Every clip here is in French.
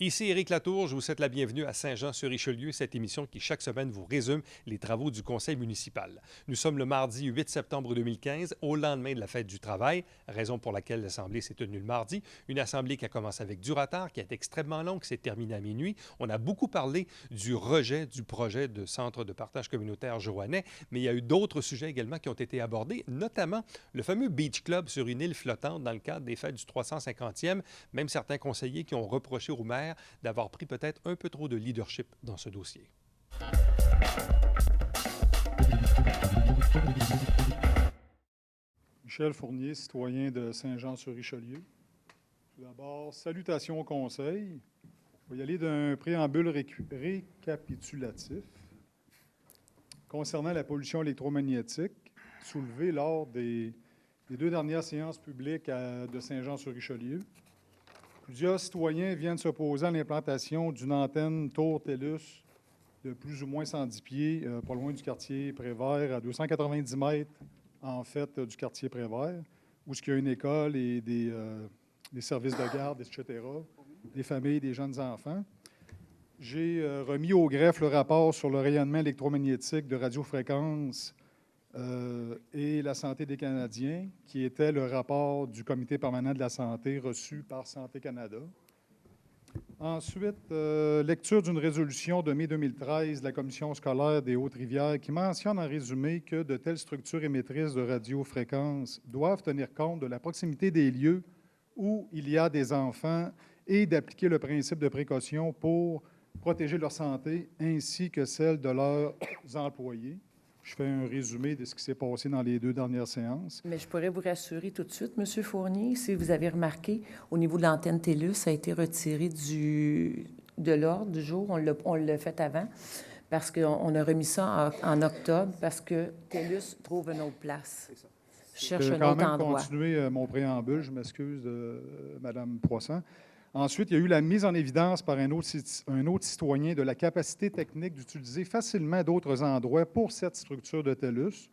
Ici Éric Latour, je vous souhaite la bienvenue à Saint-Jean-sur-Richelieu, cette émission qui chaque semaine vous résume les travaux du conseil municipal. Nous sommes le mardi 8 septembre 2015, au lendemain de la fête du travail, raison pour laquelle l'Assemblée s'est tenue le mardi. Une Assemblée qui a commencé avec du retard, qui est extrêmement longue, qui s'est terminée à minuit. On a beaucoup parlé du rejet du projet de centre de partage communautaire Joannais, mais il y a eu d'autres sujets également qui ont été abordés, notamment le fameux Beach Club sur une île flottante dans le cadre des fêtes du 350e. Même certains conseillers qui ont reproché au maire d'avoir pris peut-être un peu trop de leadership dans ce dossier. Michel Fournier, citoyen de Saint-Jean-sur-Richelieu. Tout d'abord, salutations au conseil. Je vais y aller d'un préambule récapitulatif concernant la pollution électromagnétique soulevée lors des deux dernières séances publiques de Saint-Jean-sur-Richelieu. Plusieurs citoyens viennent s'opposer à l'implantation d'une antenne Tour TELUS de plus ou moins 110 pieds, pas loin du quartier Prévert, à 290 mètres, en fait, du quartier Prévert, où il y a une école et des services de garde, etc., des familles, des jeunes enfants. J'ai remis au greffe le rapport sur le rayonnement électromagnétique de radiofréquence et la santé des Canadiens, qui était le rapport du Comité permanent de la santé reçu par Santé Canada. Ensuite, lecture d'une résolution de mai 2013 de la Commission scolaire des Hautes-Rivières qui mentionne en résumé que de telles structures émettrices de radiofréquences doivent tenir compte de la proximité des lieux où il y a des enfants et d'appliquer le principe de précaution pour protéger leur santé ainsi que celle de leurs employés. Je fais un résumé de ce qui s'est passé dans les deux dernières séances. Mais je pourrais vous rassurer tout de suite, M. Fournier, si vous avez remarqué, au niveau de l'antenne TELUS, ça a été retiré de l'ordre du jour. On l'a fait avant, parce qu'on a remis ça en octobre, parce que TELUS trouve une autre place. Je cherche un autre endroit. Je vais continuer mon préambule, je m'excuse, Mme Poisson. Ensuite, il y a eu la mise en évidence par un autre citoyen de la capacité technique d'utiliser facilement d'autres endroits pour cette structure de TELUS.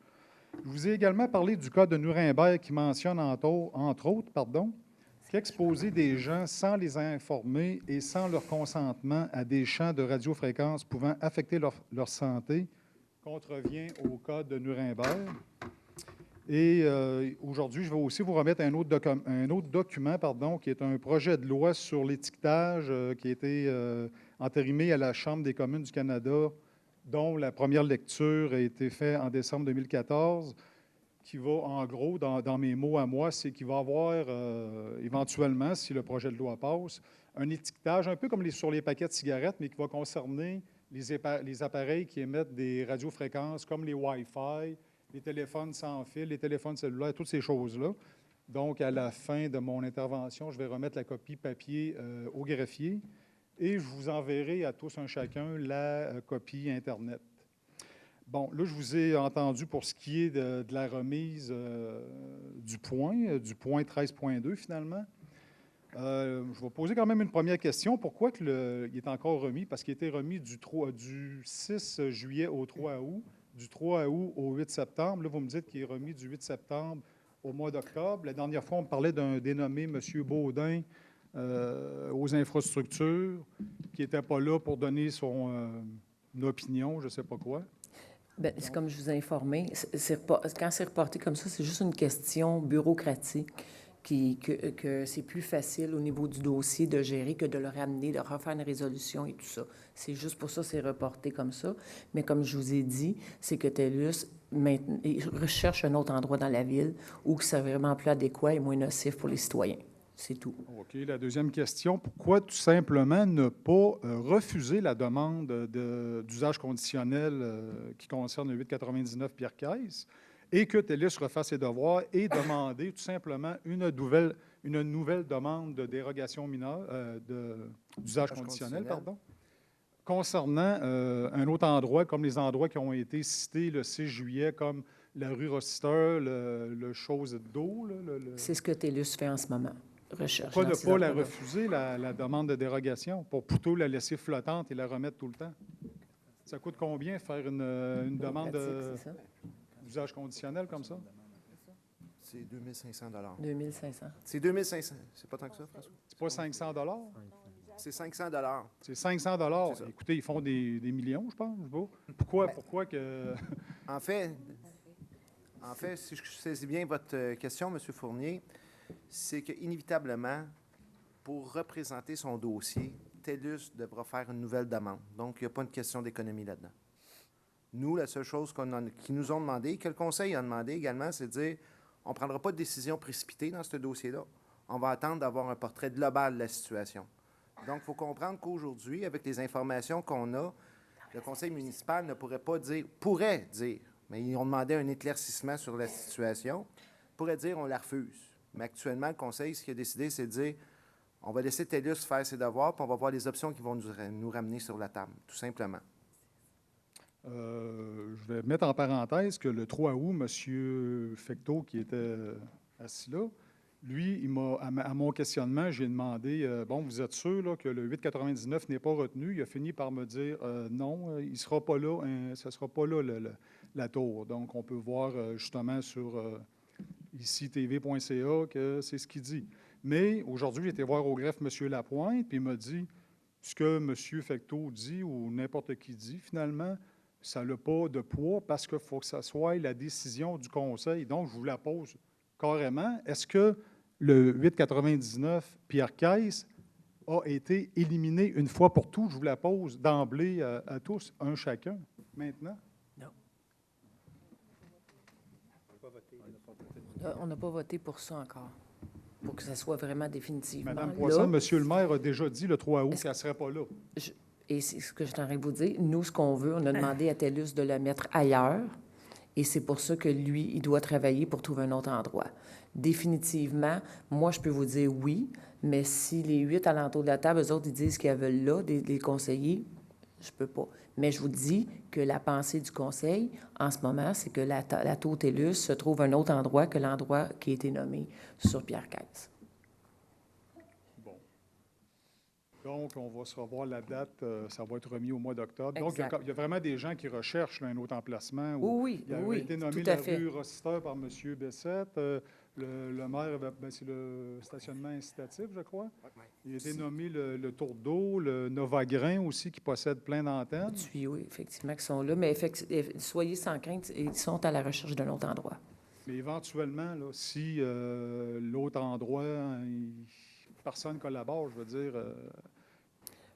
Je vous ai également parlé du cas de Nuremberg qui mentionne, entre autres, qu'exposer des gens sans les informer et sans leur consentement à des champs de radiofréquences pouvant affecter leur santé contrevient au cas de Nuremberg. Et aujourd'hui, je vais aussi vous remettre un autre document, qui est un projet de loi sur l'étiquetage qui a été entérimé à la Chambre des communes du Canada, dont la première lecture a été faite en décembre 2014, qui va, en gros, dans mes mots à moi, c'est qu'il va y avoir éventuellement, si le projet de loi passe, un étiquetage un peu comme sur les paquets de cigarettes, mais qui va concerner les appareils qui émettent des radiofréquences comme les Wi-Fi, les téléphones sans fil, les téléphones cellulaires, toutes ces choses-là. Donc, à la fin de mon intervention, je vais remettre la copie papier au greffier et je vous enverrai à tous un chacun la copie Internet. Bon, là, je vous ai entendu pour ce qui est de la remise du point 13.2, finalement. Je vais poser quand même une première question. Pourquoi il est encore remis? Parce qu'il a été remis du 6 juillet au 3 août. Du 3 août au 8 septembre. Là, vous me dites qu'il est remis du 8 septembre au mois d'octobre. La dernière fois, on me parlait d'un dénommé M. Baudin aux infrastructures qui n'était pas là pour donner son opinion, je ne sais pas quoi. Bien, c'est comme je vous ai informé, quand c'est reporté comme ça, c'est juste une question bureaucratique. Que c'est plus facile au niveau du dossier de gérer que de le ramener, de refaire une résolution et tout ça. C'est juste pour ça que c'est reporté comme ça. Mais comme je vous ai dit, c'est que TELUS recherche un autre endroit dans la ville où c'est vraiment plus adéquat et moins nocif pour les citoyens. C'est tout. OK. La deuxième question, pourquoi tout simplement ne pas refuser la demande d'usage conditionnel qui concerne le 899 Pierre-Caisse et que TELUS refasse ses devoirs et demander tout simplement une nouvelle demande de dérogation mineure, d'usage conditionnel, concernant un autre endroit, comme les endroits qui ont été cités le 6 juillet, comme la rue Rossiter, le chose d'eau. C'est ce que TELUS fait en ce moment. Recherche. Pourquoi ne pas la refuser, la demande de dérogation, pour plutôt la laisser flottante et la remettre tout le temps? Ça coûte combien faire une demande d'usage conditionnel comme ça? C'est 2500 2500. C'est 2500. C'est pas tant que ça, François? C'est pas 500 ? C'est 500 C'est 500 C'est ça. Écoutez, ils font des millions, je pense. Je sais pas. Pourquoi que... En fait, si je saisis bien votre question, M. Fournier, c'est qu'inévitablement, pour représenter son dossier, TELUS devra faire une nouvelle demande. Donc, il n'y a pas une question d'économie là-dedans. Nous, la seule chose qu'ils nous ont demandé, que le Conseil a demandé également, c'est de dire on ne prendra pas de décision précipitée dans ce dossier-là. On va attendre d'avoir un portrait global de la situation. Donc, il faut comprendre qu'aujourd'hui, avec les informations qu'on a, le Conseil municipal ne pourrait dire, mais ils ont demandé un éclaircissement sur la situation, pourrait dire on la refuse. Mais actuellement, le Conseil, ce qu'il a décidé, c'est de dire on va laisser TELUS faire ses devoirs, puis on va voir les options qui vont nous ramener sur la table, tout simplement. Je vais mettre en parenthèse que le 3 août, M. Fecteau, qui était assis là, lui, à mon questionnement, j'ai demandé bon, vous êtes sûr là, que le 8,99 n'est pas retenu? Il a fini par me dire non, il ne sera pas là, ce ne sera pas là la tour. Donc, on peut voir justement sur ici tv.ca que c'est ce qu'il dit. Mais aujourd'hui, j'ai été voir au greffe M. Lapointe, puis il m'a dit ce que M. Fecteau dit ou n'importe qui dit, finalement, ça n'a pas de poids parce qu'il faut que ça soit la décision du Conseil. Donc, je vous la pose carrément. Est-ce que le 8,99 Pierre Caisse a été éliminé une fois pour toutes? Je vous la pose d'emblée à tous, un chacun, maintenant. Non. On n'a pas voté pour ça encore, pour que ça soit vraiment définitivement Madame là. Poisson, Monsieur le maire a déjà dit le 3 août qu'elle ne serait pas là. Et c'est ce que je t'aurais vous dire. Nous, ce qu'on veut, on a demandé à TELUS de la mettre ailleurs. Et c'est pour ça que lui, il doit travailler pour trouver un autre endroit. Définitivement, moi, je peux vous dire oui, mais si les 8 alentours de la table, eux autres, ils disent qu'ils veulent là, des conseillers, je peux pas. Mais je vous dis que la pensée du Conseil, en ce moment, c'est que la tour TELUS se trouve un autre endroit que l'endroit qui a été nommé sur Pierre Caisse. Donc, on va se revoir la date, ça va être remis au mois d'octobre. Exact. Donc, il y a vraiment des gens qui recherchent là, un autre emplacement. Oui, il a été nommé tout à la fait. rue Rossiter par M. Bessette. Le maire, c'est le stationnement incitatif, je crois. Il a été nommé le Tour d'eau, le Novagrain aussi, qui possède plein d'antennes. Oui, effectivement, qui sont là. Mais soyez sans crainte, ils sont à la recherche d'un autre endroit. Mais éventuellement, là, si l'autre endroit, personne ne collabore, je veux dire...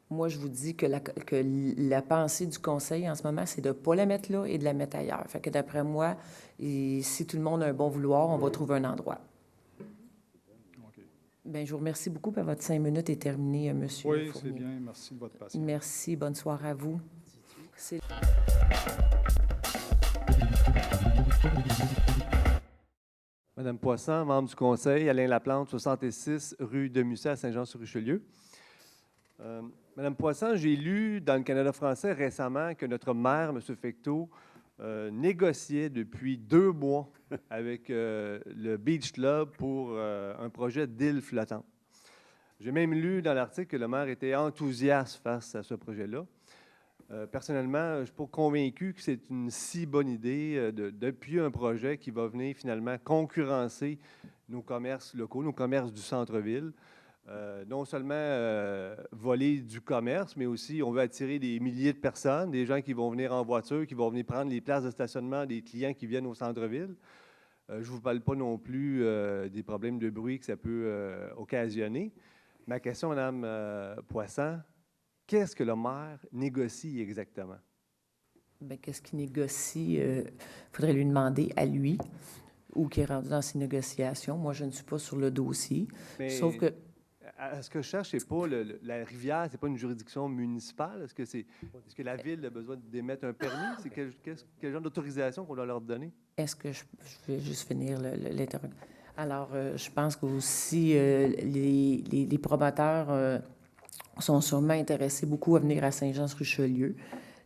Moi, je vous dis que la pensée du Conseil en ce moment, c'est de ne pas la mettre là et de la mettre ailleurs. Fait que d'après moi, si tout le monde a un bon vouloir, on va trouver un endroit. OK. Bien, je vous remercie beaucoup. Votre 5 minutes est terminée, M. Fournier. Oui, c'est bien. Merci de votre patience. Merci. Bonne soirée à vous. Madame Poisson, membre du Conseil, Alain Laplante, 66 rue de Musset à Saint-Jean-sur-Richelieu. Madame Poisson, j'ai lu dans le Canada français récemment que notre maire, M. Fecteau, négociait depuis 2 mois avec le Beach Club pour un projet d'île flottante. J'ai même lu dans l'article que le maire était enthousiaste face à ce projet-là. Personnellement, je ne suis pas convaincu que c'est une si bonne idée d'appuyer un projet qui va venir finalement concurrencer nos commerces locaux, nos commerces du centre-ville. Non seulement voler du commerce, mais aussi on veut attirer des milliers de personnes, des gens qui vont venir en voiture, qui vont venir prendre les places de stationnement des clients qui viennent au centre-ville. Je ne vous parle pas non plus des problèmes de bruit que ça peut occasionner. Ma question, Mme Poisson, qu'est-ce que le maire négocie exactement? Bien, qu'est-ce qu'il négocie? Il faudrait lui demander à lui ou qui est rendu dans ses négociations. Moi, je ne suis pas sur le dossier. Mais sauf que... ce que je cherche, c'est pas la rivière, c'est pas une juridiction municipale. Est-ce que la ville a besoin d'émettre un permis? C'est quel genre d'autorisation qu'on doit leur donner? Est-ce que je vais juste finir l'interrogatoire? Alors, je pense qu'aussi les promoteurs sont sûrement intéressés beaucoup à venir à Saint-Jean-sur-Richelieu.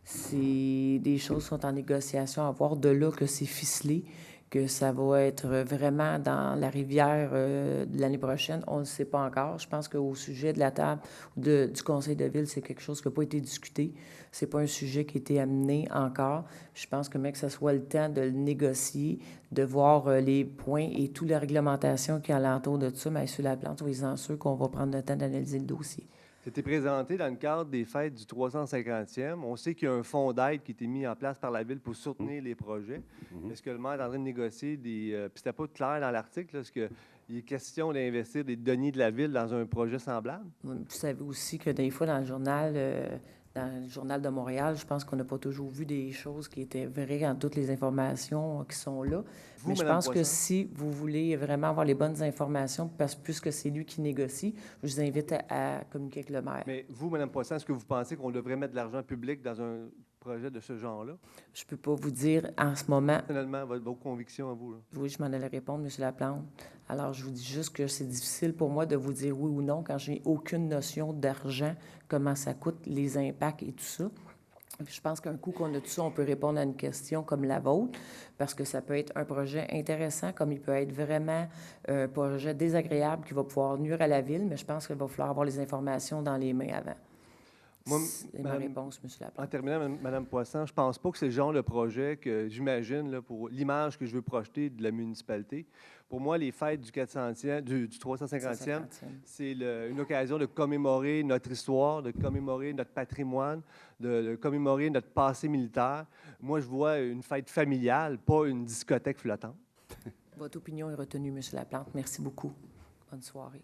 C'est des choses qui sont en négociation à voir. De là que c'est ficelé, que ça va être vraiment dans la rivière de l'année prochaine, on ne le sait pas encore. Je pense qu'au sujet de la table du conseil de ville, c'est quelque chose qui n'a pas été discuté. Ce n'est pas un sujet qui a été amené encore. Je pense que même que ce soit le temps de le négocier, de voir les points et toutes les réglementations qui sont alentour de ça, M. Laplante, soyez-en sûr qu'on va prendre le temps d'analyser le dossier. C'était présenté dans le cadre des fêtes du 350e. On sait qu'il y a un fonds d'aide qui a été mis en place par la Ville pour soutenir les projets. Est-ce que le maire est en train de négocier des... puis c'était pas clair dans l'article, là, est-ce qu'il est question d'investir des deniers de la Ville dans un projet semblable? Vous savez aussi que des fois, dans le journal de Montréal, je pense qu'on n'a pas toujours vu des choses qui étaient vraies dans toutes les informations qui sont là. Mais je pense que si vous voulez vraiment avoir les bonnes informations, parce que puisque c'est lui qui négocie, je vous invite à communiquer avec le maire. Mais vous, Mme Poisson, est-ce que vous pensez qu'on devrait mettre de l'argent public dans un projet de ce genre-là? Je ne peux pas vous dire en ce moment. Personnellement, vos convictions à vous, là. Oui, je m'en allais répondre, M. Laplante. Alors, je vous dis juste que c'est difficile pour moi de vous dire oui ou non quand je n'ai aucune notion d'argent, comment ça coûte, les impacts et tout ça. Je pense qu'un coup qu'on a tout ça, on peut répondre à une question comme la vôtre, parce que ça peut être un projet intéressant, comme il peut être vraiment un projet désagréable qui va pouvoir nuire à la Ville, mais je pense qu'il va falloir avoir les informations dans les mains avant. C'est ma réponse, M. Laplante. En terminant, Mme Poisson, je ne pense pas que c'est le genre de projet que j'imagine là, pour l'image que je veux projeter de la municipalité. Pour moi, les fêtes du 400e, du 350e, c'est une occasion de commémorer notre histoire, de commémorer notre patrimoine, de commémorer notre passé militaire. Moi, je vois une fête familiale, pas une discothèque flottante. Votre opinion est retenue, M. Laplante. Merci beaucoup. Bonne soirée.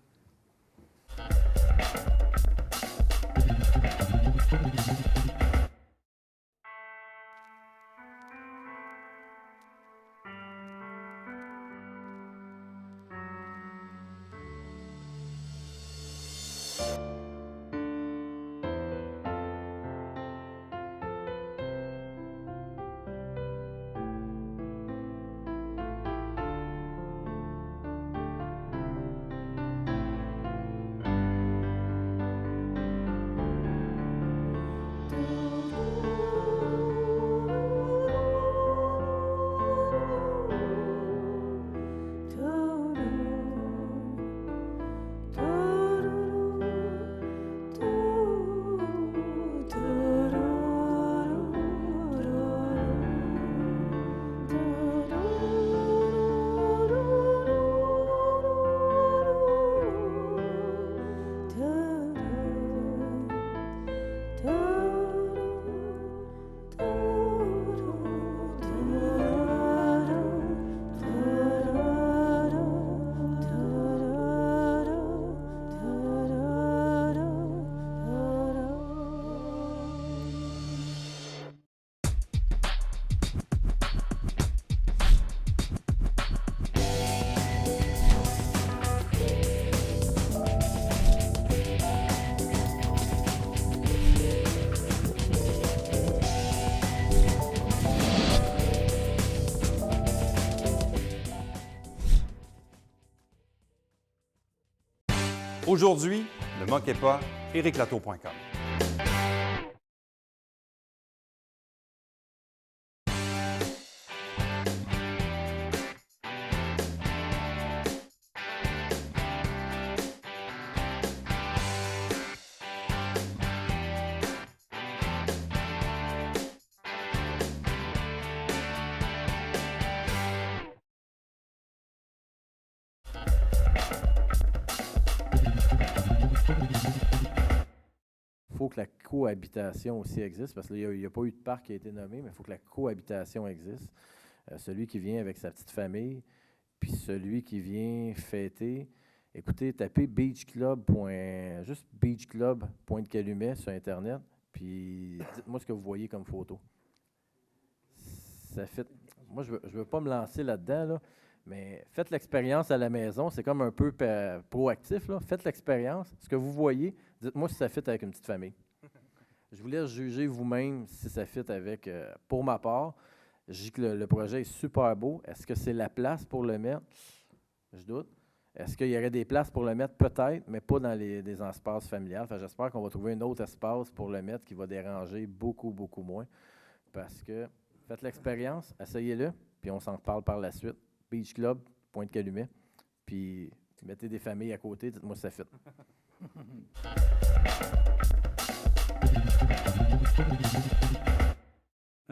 Aujourd'hui, ne manquez pas ériclateau.com. Il faut que la cohabitation aussi existe, parce qu'il n'y a pas eu de parc qui a été nommé, mais il faut que la cohabitation existe. Celui qui vient avec sa petite famille, puis celui qui vient fêter. Écoutez, tapez juste beachclub.calumet sur Internet, puis dites-moi ce que vous voyez comme photo. Ça fait... Moi, je veux pas me lancer là-dedans, là, mais faites l'expérience à la maison. C'est comme un peu proactif, là. Faites l'expérience. Ce que vous voyez, dites-moi si ça fit avec une petite famille. Je vous laisse juger vous-même si ça fit avec... pour ma part, je dis que le projet est super beau. Est-ce que c'est la place pour le mettre? Je doute. Est-ce qu'il y aurait des places pour le mettre? Peut-être, mais pas dans des espaces familiales. Enfin, j'espère qu'on va trouver un autre espace pour le mettre qui va déranger beaucoup, beaucoup moins. Parce que faites l'expérience, essayez-le, puis on s'en reparle par la suite. Beach Club, Pointe-Calumet, puis mettez des familles à côté, dites-moi si ça fit.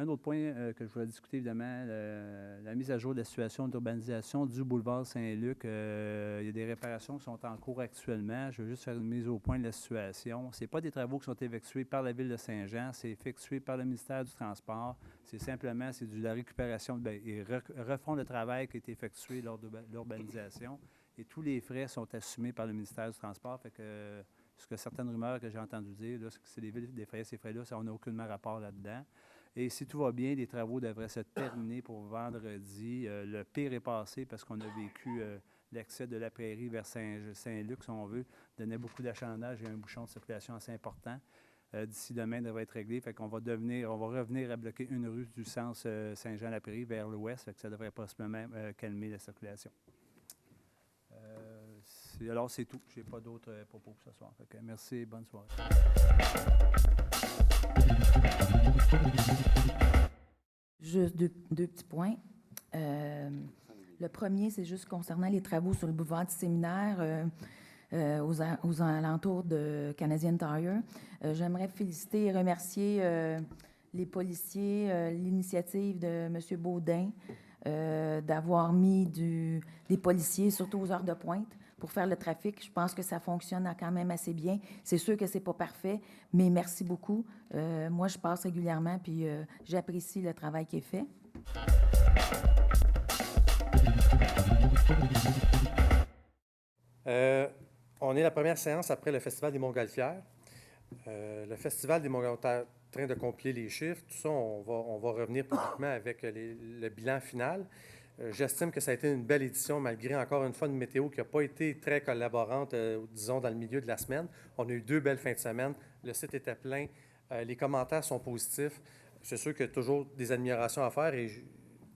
Un autre point que je voulais discuter, évidemment, la mise à jour de la situation d'urbanisation du boulevard Saint-Luc. Il y a des réparations qui sont en cours actuellement. Je veux juste faire une mise au point de la situation. Ce n'est pas des travaux qui sont effectués par la Ville de Saint-Jean, c'est effectué par le ministère du Transport. C'est simplement de la récupération et refond de travail qui a été effectué lors de l'urbanisation. Et tous les frais sont assumés par le ministère du Transport. Fait que, ce que certaines rumeurs que j'ai entendues dire, là, c'est que c'est les villes des frais, ces frais-là, ça, on n'a aucunement rapport là-dedans. Et si tout va bien, les travaux devraient se terminer pour vendredi. Le pire est passé parce qu'on a vécu l'accès de la prairie vers Saint-Luc, si on veut, donnait beaucoup d'achalandage et un bouchon de circulation assez important. D'ici demain, ça devrait être réglé. Fait qu'on va revenir à bloquer une rue du sens Saint-Jean-la-Prairie vers l'ouest. Fait que ça devrait possiblement calmer la circulation. Alors, c'est tout. Je n'ai pas d'autres propos pour ce soir. Fait que merci et bonne soirée. Juste deux petits points. Le premier, c'est juste concernant les travaux sur le boulevard du Séminaire aux alentours de Canadian Tire. J'aimerais féliciter et remercier les policiers, l'initiative de M. Baudin d'avoir mis des policiers, surtout aux heures de pointe, pour faire le trafic. Je pense que ça fonctionne quand même assez bien. C'est sûr que ce n'est pas parfait, mais merci beaucoup. Moi, je passe régulièrement, puis j'apprécie le travail qui est fait. On est la première séance après le Festival des Montgolfières. Le Festival des Montgolfières est en train de compiler les chiffres. Tout ça, on va revenir publiquement avec le bilan final. J'estime que ça a été une belle édition, malgré encore une fois une météo qui n'a pas été très collaborante, disons, dans le milieu de la semaine. On a eu 2 belles fins de semaine. Le site était plein. Les commentaires sont positifs. C'est sûr qu'il y a toujours des améliorations à faire et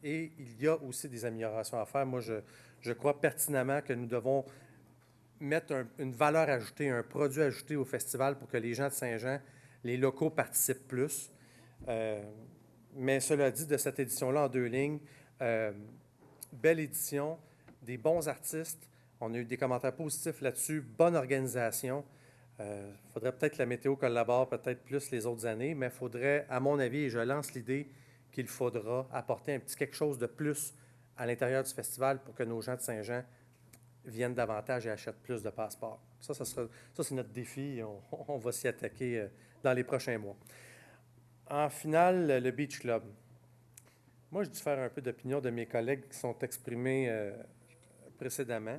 il y a aussi des améliorations à faire. Moi, je crois pertinemment que nous devons mettre une valeur ajoutée, un produit ajouté au festival pour que les gens de Saint-Jean, les locaux participent plus. Mais cela dit, de cette édition-là en 2 lignes, belle édition, des bons artistes. On a eu des commentaires positifs là-dessus, bonne organisation. Il faudrait peut-être que la météo collabore peut-être plus les autres années, mais il faudrait, à mon avis, et je lance l'idée qu'il faudra apporter un petit quelque chose de plus à l'intérieur du festival pour que nos gens de Saint-Jean viennent davantage et achètent plus de passeports. Ça c'est notre défi. On va s'y attaquer dans les prochains mois. En finale, le Beach Club. Moi, je diffère un peu d'opinion de mes collègues qui sont exprimés précédemment.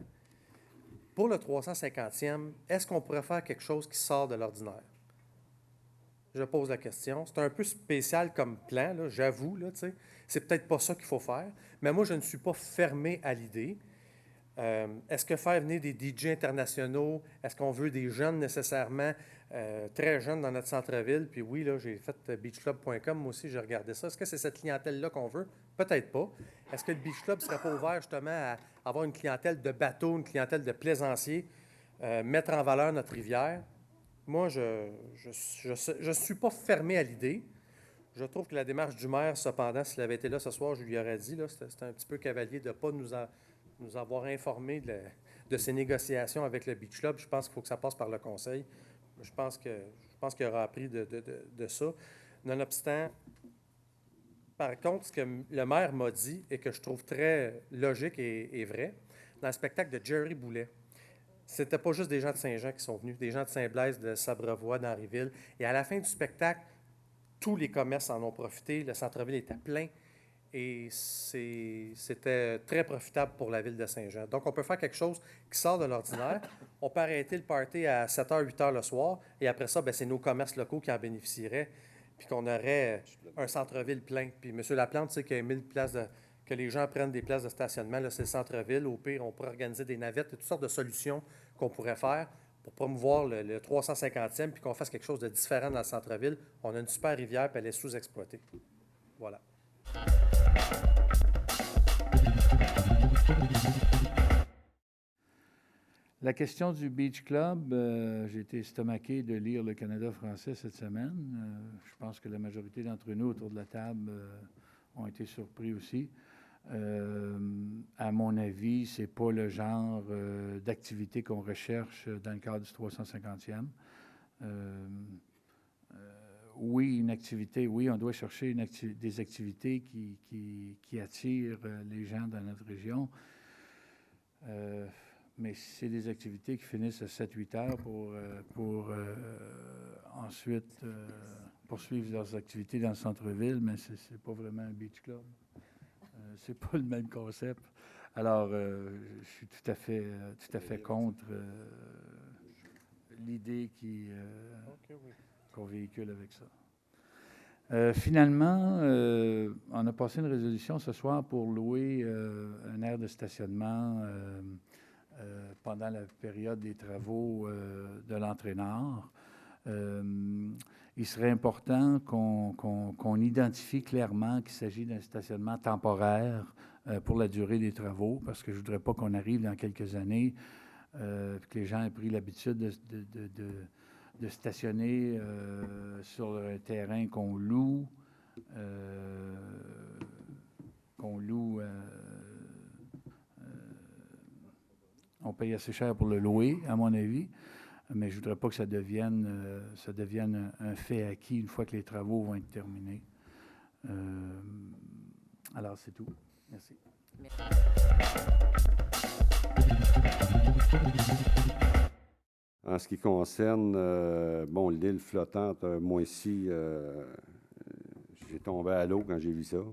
Pour le 350e, est-ce qu'on pourrait faire quelque chose qui sort de l'ordinaire? Je pose la question. C'est un peu spécial comme plan, là, j'avoue. Là, c'est peut-être pas ça qu'il faut faire, mais moi, je ne suis pas fermé à l'idée. Est-ce que faire venir des DJ internationaux, est-ce qu'on veut des jeunes nécessairement, très jeunes dans notre centre-ville? Puis oui, là, j'ai fait beachclub.com, moi aussi, j'ai regardé ça. Est-ce que c'est cette clientèle-là qu'on veut? Peut-être pas. Est-ce que le Beach Club ne serait pas ouvert justement à avoir une clientèle de bateaux, une clientèle de plaisanciers, mettre en valeur notre rivière? Moi, je ne suis pas fermé à l'idée. Je trouve que la démarche du maire, cependant, s'il avait été là ce soir, je lui aurais dit, là, c'était un petit peu cavalier de ne pas nous avoir informés de ces négociations avec le Beach Club. Je pense qu'il faut que ça passe par le conseil. Je pense qu'il aura appris de ça. Nonobstant, par contre, ce que le maire m'a dit et que je trouve très logique et vrai, dans le spectacle de Jerry Boulet, c'était pas juste des gens de Saint-Jean qui sont venus, des gens de Saint-Blaise, de Sabrevois, d'Henrieville. Et à la fin du spectacle, tous les commerces en ont profité. Le centre-ville était plein. Et c'était très profitable pour la ville de Saint-Jean. Donc, on peut faire quelque chose qui sort de l'ordinaire. On peut arrêter le party à 7h, 8h le soir. Et après ça, bien, c'est nos commerces locaux qui en bénéficieraient. Puis qu'on aurait un centre-ville plein. Puis M. Laplante sait qu'il y a 1000 places que les gens prennent des places de stationnement. Là, c'est le centre-ville. Au pire, on pourrait organiser des navettes, toutes sortes de solutions qu'on pourrait faire pour promouvoir le 350e puis qu'on fasse quelque chose de différent dans le centre-ville. On a une super rivière puis elle est sous-exploitée. Voilà. La question du Beach Club, j'ai été estomaqué de lire le Canada français cette semaine. Je pense que la majorité d'entre nous autour de la table ont été surpris aussi. À mon avis, ce n'est pas le genre d'activité qu'on recherche dans le cadre du 350e. oui, une activité, oui, on doit chercher des activités qui attirent les gens dans notre région. Mais c'est des activités qui finissent à 7-8 heures pour ensuite poursuivre leurs activités dans le centre-ville, mais c'est pas vraiment un beach club. C'est pas le même concept. Alors, je suis tout à fait contre l'idée qu'on véhicule avec ça. Finalement, on a passé une résolution ce soir pour louer un aire de stationnement pendant la période des travaux de l'entraîneur. Il serait important qu'on identifie clairement qu'il s'agit d'un stationnement temporaire pour la durée des travaux, parce que je ne voudrais pas qu'on arrive dans quelques années que les gens aient pris l'habitude de stationner sur un terrain qu'on loue, on paye assez cher pour le louer, à mon avis, mais je ne voudrais pas que ça devienne un fait acquis une fois que les travaux vont être terminés. Alors, c'est tout. Merci. En ce qui concerne, l'île flottante, moi ici, j'ai tombé à l'eau quand j'ai vu ça.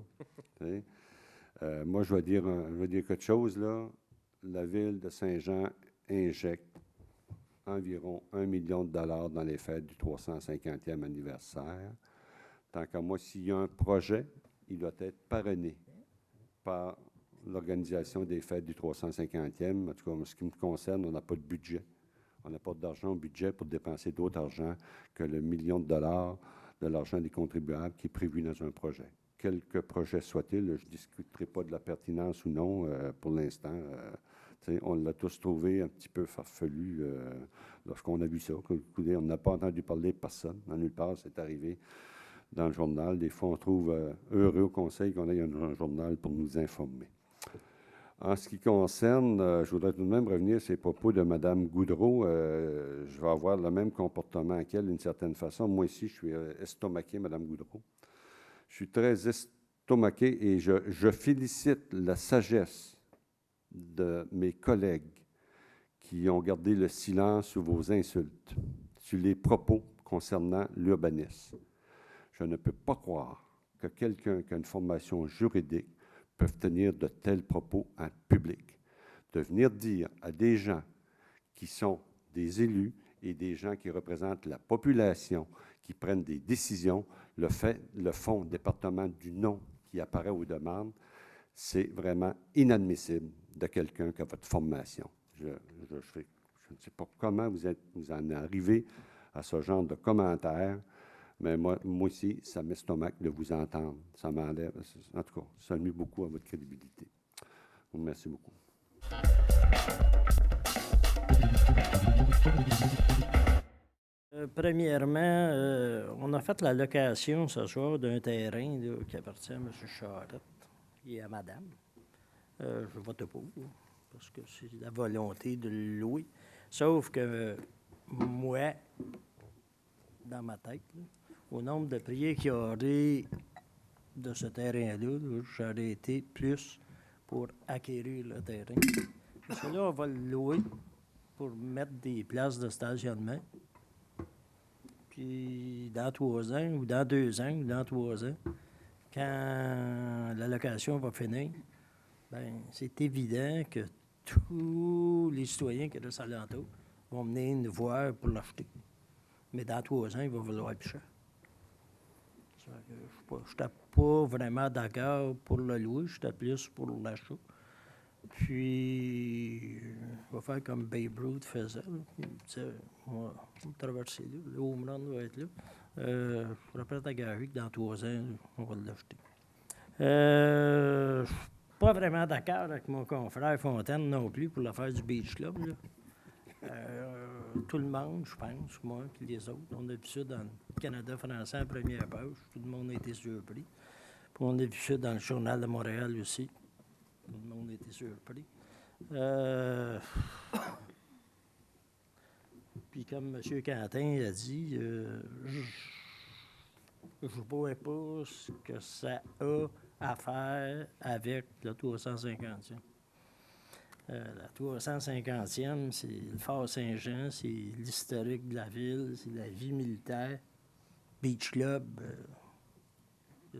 Moi, je vais dire quelque chose, là. La ville de Saint-Jean injecte environ 1 million de dollars dans les fêtes du 350e anniversaire. Tant qu'à moi, s'il y a un projet, il doit être parrainé par l'organisation des fêtes du 350e. En tout cas, en ce qui me concerne, on n'a pas de budget. On n'a pas d'argent au budget pour dépenser d'autre argent que le million de dollars de l'argent des contribuables qui est prévu dans un projet. Quelque projet soit-il, je ne discuterai pas de la pertinence ou non pour l'instant. On l'a tous trouvé un petit peu farfelu lorsqu'on a vu ça. On n'a pas entendu parler de personne. En nulle part, c'est arrivé dans le journal. Des fois, on trouve heureux au conseil qu'on ait un journal pour nous informer. En ce qui concerne, je voudrais tout de même revenir sur les propos de Mme Goudreau. Je vais avoir le même comportement qu'elle d'une certaine façon. Moi ici, je suis estomaqué, Mme Goudreau. Je suis très estomaqué et je félicite la sagesse de mes collègues qui ont gardé le silence sur vos insultes, sur les propos concernant l'urbanisme. Je ne peux pas croire que quelqu'un qui a une formation juridique peut tenir de tels propos en public. De venir dire à des gens qui sont des élus et des gens qui représentent la population, qui prennent des décisions, le fond département du nom qui apparaît aux demandes, c'est vraiment inadmissible de quelqu'un qui a votre formation. Je ne sais pas comment vous en arrivez à ce genre de commentaires, mais moi aussi, ça m'estomaque de vous entendre. Ça m'enlève, en tout cas, ça nuit beaucoup à votre crédibilité. Merci beaucoup. Premièrement, on a fait la location ce soir d'un terrain là, qui appartient à M. Charette et à Madame. Je vote pour, parce que c'est la volonté de le louer. Sauf que moi, dans ma tête, là, au nombre de prières qu'il y aurait de ce terrain-là, j'aurais été plus pour acquérir le terrain. Parce que là, on va le louer pour mettre des places de stationnement. Puis dans 3 ans, ou dans 2 ans, ou dans 3 ans, quand la location va finir, bien, c'est évident que tous les citoyens qui restent alentour vont venir nous voir pour l'acheter. Mais dans 3 ans, il va valoir plus cher. Je n'étais pas vraiment d'accord pour le louer, j'étais plus pour l'achat. Puis, je vais faire comme Babe Ruth faisait. Là. Il me disait, on va traverser là, le home run va être là. Je suis prêt à garer que dans 3 ans, on va l'acheter. Je ne suis pas vraiment d'accord avec mon confrère Fontaine non plus pour l'affaire du Beach Club. Là. Tout le monde, je pense, moi et les autres, on a vu ça dans le Canada français en première page. Tout le monde a été surpris. Puis on a vu ça dans le Journal de Montréal aussi. Tout le monde a été surpris. Puis comme M. Quentin a dit, je ne vois pas ce que ça a à faire avec la tour 150e. La tour 150e, c'est le Fort Saint-Jean, c'est l'historique de la ville, c'est la vie militaire. Beach Club,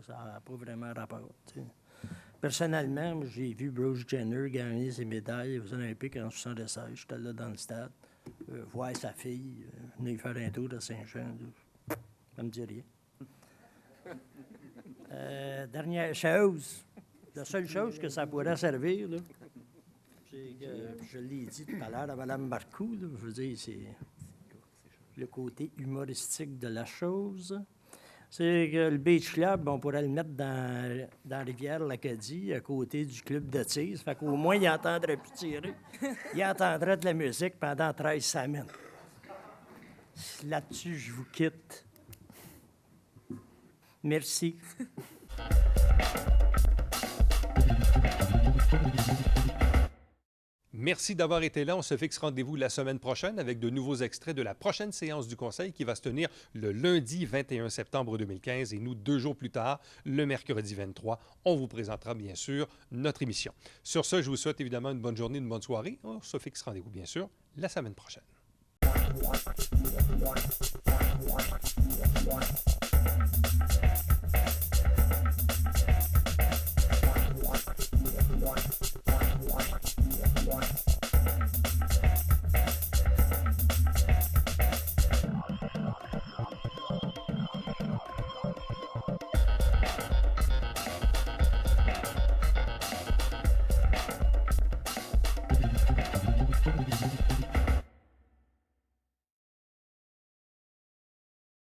ça n'a pas vraiment rapport. T'sais. Personnellement, j'ai vu Bruce Jenner gagner ses médailles aux Olympiques en 1976. J'étais là dans le stade, voir sa fille, venir faire un tour de Saint-Jean. Ça me dit rien. Dernière chose, la seule chose que ça pourrait servir, là, c'est que, je l'ai dit tout à l'heure à Mme Marcoux, là, je veux dire, c'est le côté humoristique de la chose. C'est que le Beach Club, on pourrait le mettre dans la rivière l'Acadie, à côté du club de tir. Ça fait qu'au moins, il entendrait plus tirer. Il entendrait de la musique pendant 13 semaines. Là-dessus, je vous quitte. Merci. Merci d'avoir été là. On se fixe rendez-vous la semaine prochaine avec de nouveaux extraits de la prochaine séance du Conseil qui va se tenir le lundi 21 septembre 2015. Et nous, 2 jours plus tard, le mercredi 23, on vous présentera bien sûr notre émission. Sur ce, je vous souhaite évidemment une bonne journée, une bonne soirée. On se fixe rendez-vous bien sûr la semaine prochaine.